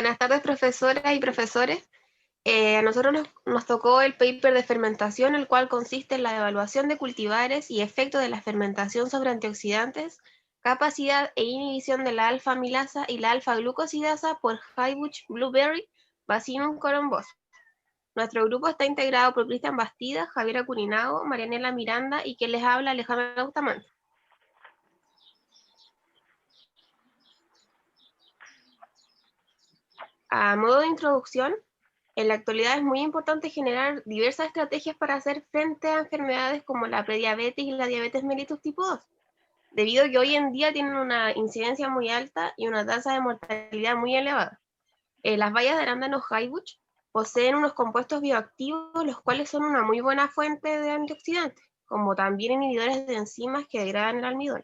Buenas tardes, profesoras y profesores. A nosotros nos tocó el paper de fermentación, el cual consiste en la evaluación de cultivares y efectos de la fermentación sobre antioxidantes, capacidad e inhibición de la alfa-amilasa y la alfa-glucosidasa por Highbush Blueberry Vaccinium corymbosum. Nuestro grupo está integrado por Cristian Bastida, Javiera Curinago, Marianela Miranda y quien les habla, Alejandra Bustamante. A modo de introducción, en la actualidad es muy importante generar diversas estrategias para hacer frente a enfermedades como la prediabetes y la diabetes mellitus tipo 2, debido a que hoy en día tienen una incidencia muy alta y una tasa de mortalidad muy elevada. Las bayas de arándano Highbush poseen unos compuestos bioactivos, los cuales son una muy buena fuente de antioxidantes, como también inhibidores de enzimas que degradan el almidón.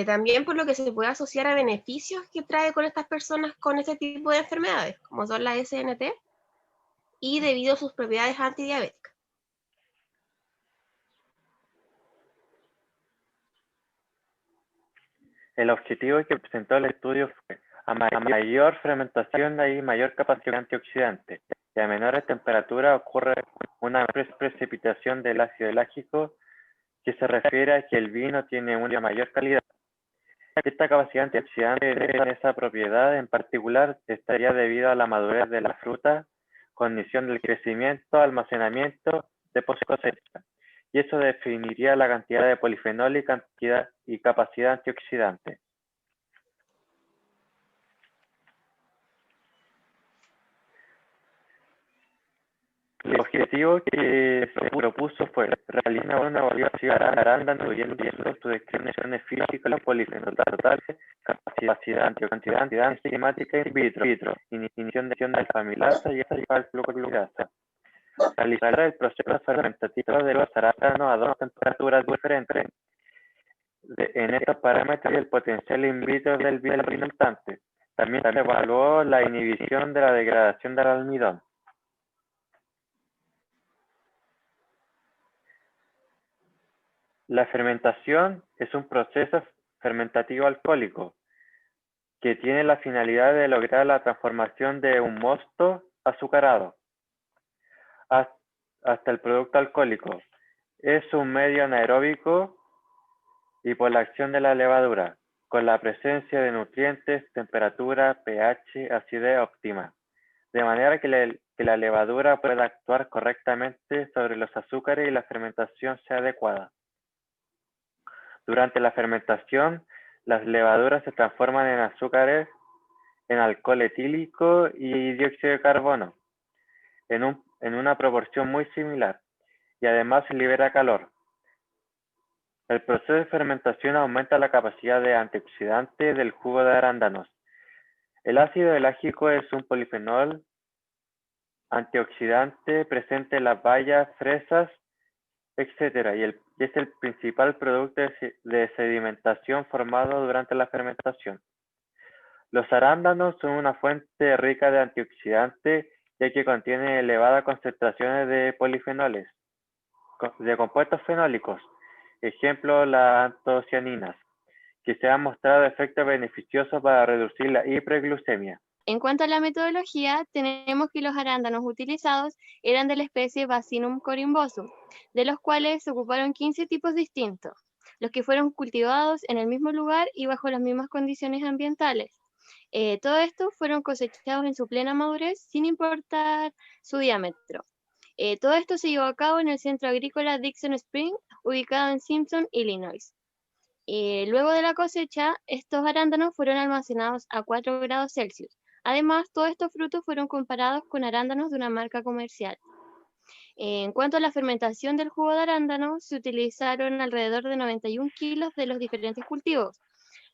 También por lo que se puede asociar a beneficios que trae con estas personas con este tipo de enfermedades, como son la SNT, y debido a sus propiedades antidiabéticas. El objetivo que presentó el estudio fue: a mayor fermentación hay mayor capacidad antioxidante, y a menores temperaturas ocurre una precipitación del ácido láctico, que se refiere a que el vino tiene una mayor calidad. Esta capacidad antioxidante de esa propiedad en particular estaría debido a la madurez de la fruta, condición del crecimiento, almacenamiento de post cosecha, y eso definiría la cantidad de polifenol y capacidad antioxidante. El objetivo que se propuso fue realizar una evaluación de arándanos incluyendo sus descripciones físicas, polifenol total, capacidad antioxidante, enzimática in vitro, inhibición de alfa-amilasa y alfa-glucosidasa. Realizar el proceso fermentativo de los arándanos a dos temperaturas diferentes. En estos parámetros el potencial in vitro del vino fermentante. También se evaluó la inhibición de la degradación del almidón. La fermentación es un proceso fermentativo alcohólico que tiene la finalidad de lograr la transformación de un mosto azucarado hasta el producto alcohólico. Es un medio anaeróbico y por la acción de la levadura, con la presencia de nutrientes, temperatura, pH, acidez óptima, de manera que la levadura pueda actuar correctamente sobre los azúcares y la fermentación sea adecuada. Durante la fermentación, las levaduras se transforman en azúcares, en alcohol etílico y dióxido de carbono, en una proporción muy similar, y además se libera calor. El proceso de fermentación aumenta la capacidad de antioxidante del jugo de arándanos. El ácido elágico es un polifenol antioxidante presente en las bayas, fresas, etc. y es el principal producto de sedimentación formado durante la fermentación. Los arándanos son una fuente rica de antioxidantes, ya que contienen elevadas concentraciones de polifenoles, de compuestos fenólicos, ejemplo las antocianinas, que se han mostrado efectos beneficiosos para reducir la hiperglucemia. En cuanto a la metodología, tenemos que los arándanos utilizados eran de la especie Vaccinium corymbosum, de los cuales se ocuparon 15 tipos distintos, los que fueron cultivados en el mismo lugar y bajo las mismas condiciones ambientales. Todo esto fueron cosechados en su plena madurez sin importar su diámetro. Todo esto se llevó a cabo en el centro agrícola Dixon Spring, ubicado en Simpson, Illinois. Luego de la cosecha, estos arándanos fueron almacenados a 4 grados Celsius. Además, todos estos frutos fueron comparados con arándanos de una marca comercial. En cuanto a la fermentación del jugo de arándano, se utilizaron alrededor de 91 kilos de los diferentes cultivos,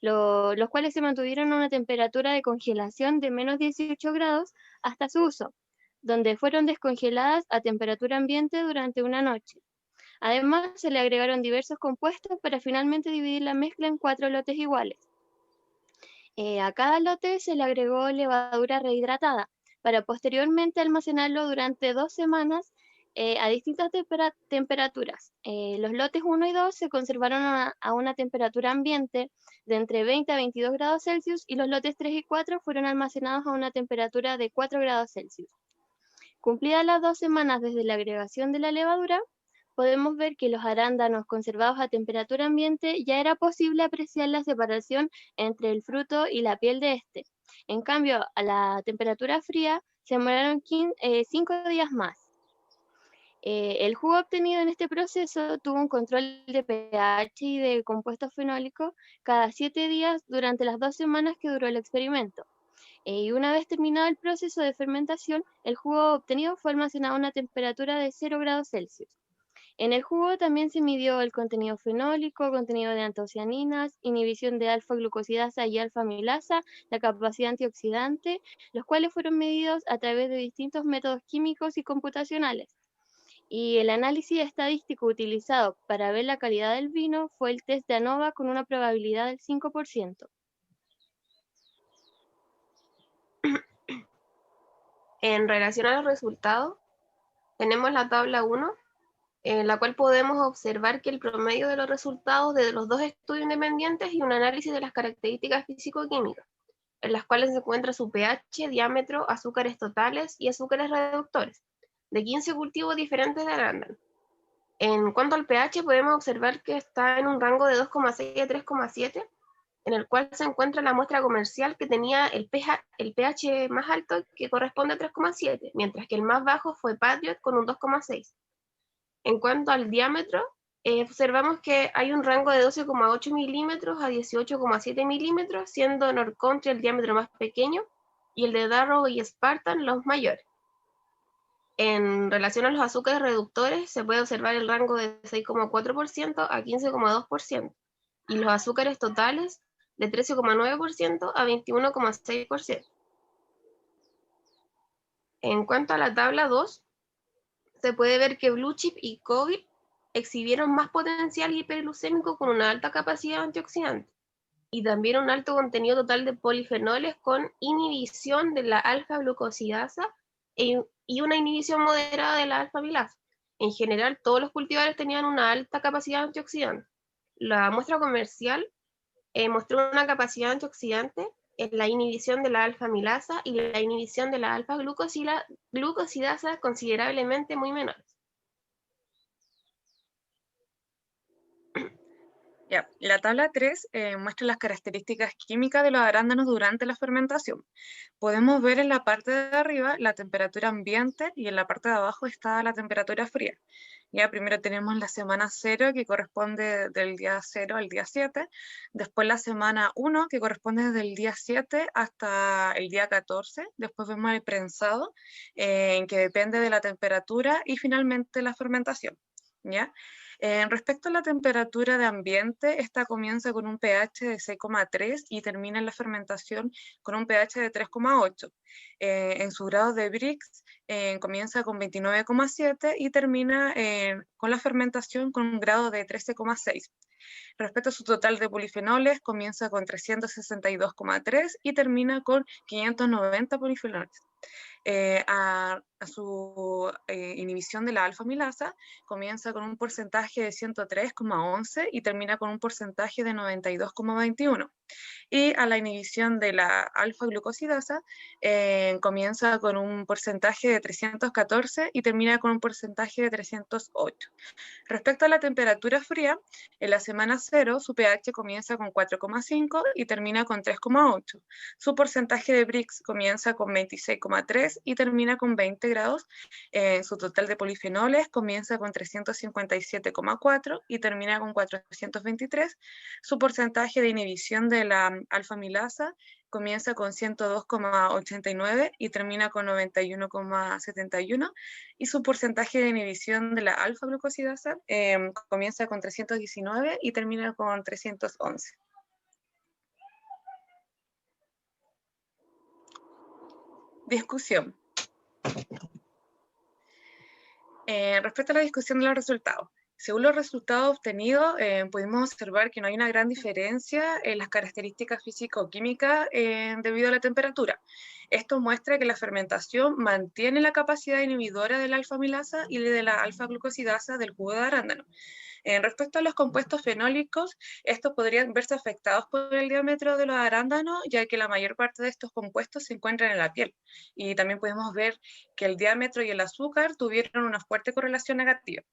los cuales se mantuvieron a una temperatura de congelación de menos 18 grados hasta su uso, donde fueron descongeladas a temperatura ambiente durante una noche. Además, se le agregaron diversos compuestos para finalmente dividir la mezcla en 4 lotes iguales. A cada lote se le agregó levadura rehidratada para posteriormente almacenarlo durante 2 semanas a distintas temperaturas. Los lotes 1 y 2 se conservaron a una temperatura ambiente de entre 20 a 22 grados Celsius y los lotes 3 y 4 fueron almacenados a una temperatura de 4 grados Celsius. Cumplidas las 2 semanas desde la agregación de la levadura, podemos ver que los arándanos conservados a temperatura ambiente ya era posible apreciar la separación entre el fruto y la piel de este. En cambio, a la temperatura fría se demoraron 5 días más. El jugo obtenido en este proceso tuvo un control de pH y de compuestos fenólicos cada 7 días durante las 2 semanas que duró el experimento. Y una vez terminado el proceso de fermentación, el jugo obtenido fue almacenado a una temperatura de 0 grados Celsius. En el jugo también se midió el contenido fenólico, contenido de antocianinas, inhibición de alfa-glucosidasa y alfa-amilasa, la capacidad antioxidante, los cuales fueron medidos a través de distintos métodos químicos y computacionales. Y el análisis estadístico utilizado para ver la calidad del vino fue el test de ANOVA con una probabilidad del 5%. En relación a los resultados, tenemos la tabla 1, en la cual podemos observar que el promedio de los resultados de los dos estudios independientes y un análisis de las características físico-químicas, en las cuales se encuentra su pH, diámetro, azúcares totales y azúcares reductores, de 15 cultivos diferentes de arándano. En cuanto al pH, podemos observar que está en un rango de 2,6 a 3,7, en el cual se encuentra la muestra comercial que tenía el pH más alto, que corresponde a 3,7, mientras que el más bajo fue Patriot con un 2,6. En cuanto al diámetro, observamos que hay un rango de 12,8 milímetros a 18,7 milímetros, siendo North Country el diámetro más pequeño y el de Darrow y Spartan los mayores. En relación a los azúcares reductores, se puede observar el rango de 6,4% a 15,2%, y los azúcares totales de 13,9% a 21,6%. En cuanto a la tabla 2, se puede ver que Blue Chip y COVID exhibieron más potencial hiperglucémico con una alta capacidad antioxidante y también un alto contenido total de polifenoles con inhibición de la alfa-glucosidasa y una inhibición moderada de la alfa-amilasa. En general, todos los cultivares tenían una alta capacidad antioxidante. La muestra comercial mostró una capacidad antioxidante en la inhibición de la alfa-amilasa y la inhibición de la alfa-glucosidasa considerablemente muy menores. Ya, la tabla 3 muestra las características químicas de los arándanos durante la fermentación. Podemos ver en la parte de arriba la temperatura ambiente y en la parte de abajo está la temperatura fría. Ya primero tenemos la semana 0, que corresponde del día 0 al día 7, después la semana 1, que corresponde desde el día 7 hasta el día 14, después vemos el prensado, que depende de la temperatura, y finalmente la fermentación. ¿Ya? Respecto a la temperatura de ambiente, esta comienza con un pH de 6,3 y termina en la fermentación con un pH de 3,8. En su grado de Brix comienza con 29,7 y termina con la fermentación con un grado de 13,6. Respecto a su total de polifenoles, comienza con 362,3 y termina con 590 polifenoles. A su inhibición de la alfa-amilasa comienza con un porcentaje de 103,11 y termina con un porcentaje de 92,21. Y a la inhibición de la alfa-glucosidasa comienza con un porcentaje de 314 y termina con un porcentaje de 308. Respecto a la temperatura fría, en la semana 0 su pH comienza con 4,5 y termina con 3,8. Su porcentaje de Brix comienza con 26,3 y termina con 20 grados. Su total de polifenoles comienza con 357,4 y termina con 423. Su porcentaje de inhibición de la alfa-amilasa comienza con 102,89 y termina con 91,71, y su porcentaje de inhibición de la alfa-glucosidasa comienza con 319 y termina con 311. Discusión. Respecto a la discusión de los resultados, Según los resultados obtenidos, pudimos observar que no hay una gran diferencia en las características físico-químicas debido a la temperatura. Esto muestra que la fermentación mantiene la capacidad inhibidora de la alfa-amilasa y de la alfa-glucosidasa del jugo de arándano. Respecto a los compuestos fenólicos, estos podrían verse afectados por el diámetro de los arándanos, ya que la mayor parte de estos compuestos se encuentran en la piel. Y también podemos ver que el diámetro y el azúcar tuvieron una fuerte correlación negativa.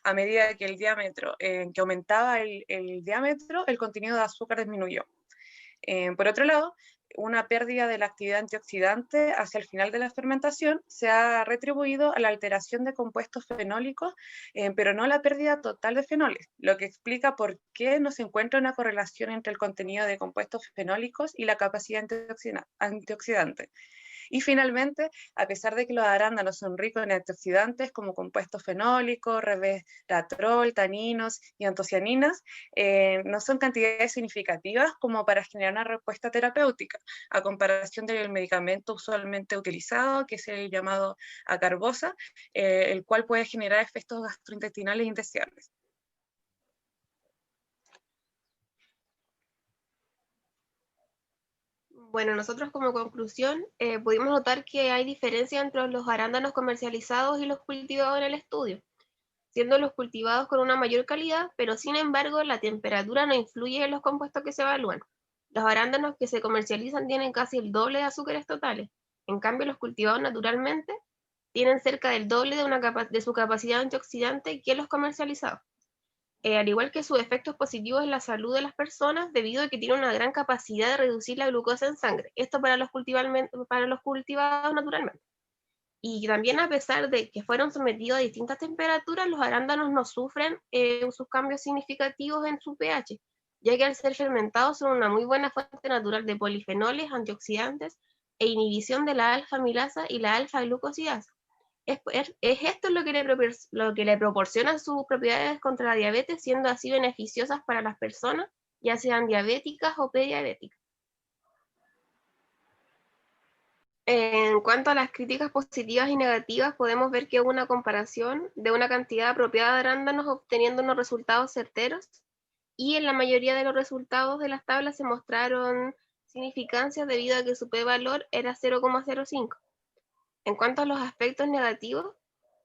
A medida que el diámetro, que aumentaba el diámetro, el contenido de azúcar disminuyó. Por otro lado, una pérdida de la actividad antioxidante hacia el final de la fermentación se ha retribuido a la alteración de compuestos fenólicos, pero no la pérdida total de fenoles, lo que explica por qué no se encuentra una correlación entre el contenido de compuestos fenólicos y la capacidad antioxidante. Y finalmente, a pesar de que los arándanos son ricos en antioxidantes como compuestos fenólicos, resveratrol, taninos y antocianinas, no son cantidades significativas como para generar una respuesta terapéutica, a comparación del medicamento usualmente utilizado, que es el llamado acarbosa, el cual puede generar efectos gastrointestinales indeseables. Bueno, nosotros como conclusión pudimos notar que hay diferencia entre los arándanos comercializados y los cultivados en el estudio, siendo los cultivados con una mayor calidad, pero sin embargo la temperatura no influye en los compuestos que se evalúan. Los arándanos que se comercializan tienen casi el doble de azúcares totales, en cambio los cultivados naturalmente tienen cerca del doble de su capacidad antioxidante que los comercializados. Al igual que sus efectos positivos en la salud de las personas, debido a que tiene una gran capacidad de reducir la glucosa en sangre. Esto para los cultivados naturalmente. Y también, a pesar de que fueron sometidos a distintas temperaturas, los arándanos no sufren sus cambios significativos en su pH, ya que al ser fermentados son una muy buena fuente natural de polifenoles, antioxidantes e inhibición de la alfa-amilasa y la alfa-glucosidasa. Es esto lo que le proporciona sus propiedades contra la diabetes, siendo así beneficiosas para las personas, ya sean diabéticas o prediabéticas. En cuanto a las críticas positivas y negativas, podemos ver que hubo una comparación de una cantidad apropiada de arándanos obteniendo unos resultados certeros, y en la mayoría de los resultados de las tablas se mostraron significancias debido a que su p-valor era 0,05. En cuanto a los aspectos negativos,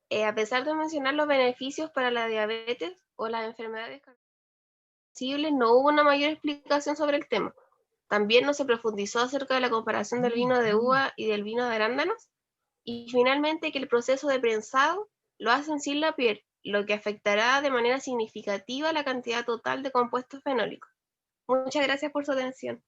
a pesar de mencionar los beneficios para la diabetes o las enfermedades cardiovasculares, no hubo una mayor explicación sobre el tema. También no se profundizó acerca de la comparación del vino de uva y del vino de arándanos. Y finalmente, que el proceso de prensado lo hacen sin la piel, lo que afectará de manera significativa la cantidad total de compuestos fenólicos. Muchas gracias por su atención.